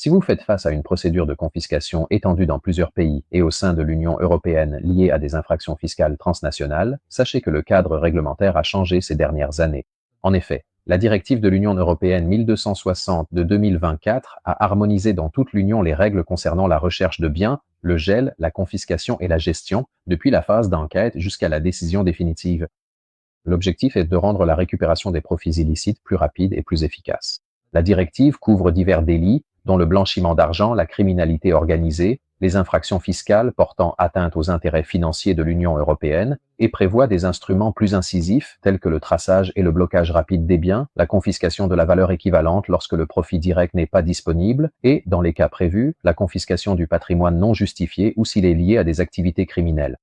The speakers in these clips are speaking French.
Si vous faites face à une procédure de confiscation étendue dans plusieurs pays et au sein de l'Union européenne liée à des infractions fiscales transnationales, sachez que le cadre réglementaire a changé ces dernières années. En effet, la directive de l'Union européenne 1260 de 2024 a harmonisé dans toute l'Union les règles concernant la recherche de biens, le gel, la confiscation et la gestion, depuis la phase d'enquête jusqu'à la décision définitive. L'objectif est de rendre la récupération des profits illicites plus rapide et plus efficace. La directive couvre divers délits, dont le blanchiment d'argent, la criminalité organisée, les infractions fiscales portant atteinte aux intérêts financiers de l'Union européenne, et prévoit des instruments plus incisifs tels que le traçage et le blocage rapide des biens, la confiscation de la valeur équivalente lorsque le profit direct n'est pas disponible, et, dans les cas prévus, la confiscation du patrimoine non justifié ou s'il est lié à des activités criminelles.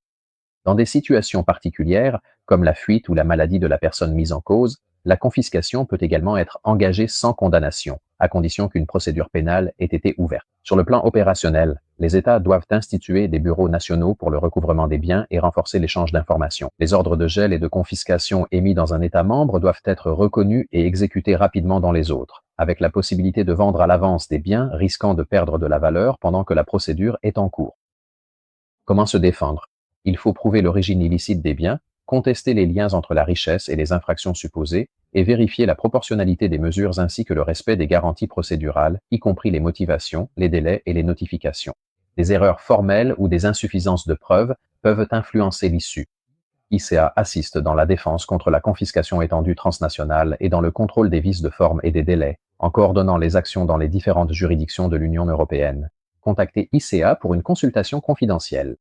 Dans des situations particulières, comme la fuite ou la maladie de la personne mise en cause, la confiscation peut également être engagée sans condamnation, à condition qu'une procédure pénale ait été ouverte. Sur le plan opérationnel, les États doivent instituer des bureaux nationaux pour le recouvrement des biens et renforcer l'échange d'informations. Les ordres de gel et de confiscation émis dans un État membre doivent être reconnus et exécutés rapidement dans les autres, avec la possibilité de vendre à l'avance des biens risquant de perdre de la valeur pendant que la procédure est en cours. Comment se défendre? Il faut prouver l'origine illicite des biens, contester les liens entre la richesse et les infractions supposées, et vérifier la proportionnalité des mesures ainsi que le respect des garanties procédurales, y compris les motivations, les délais et les notifications. Des erreurs formelles ou des insuffisances de preuves peuvent influencer l'issue. ICA assiste dans la défense contre la confiscation étendue transnationale et dans le contrôle des vices de forme et des délais, en coordonnant les actions dans les différentes juridictions de l'Union européenne. Contactez ICA pour une consultation confidentielle.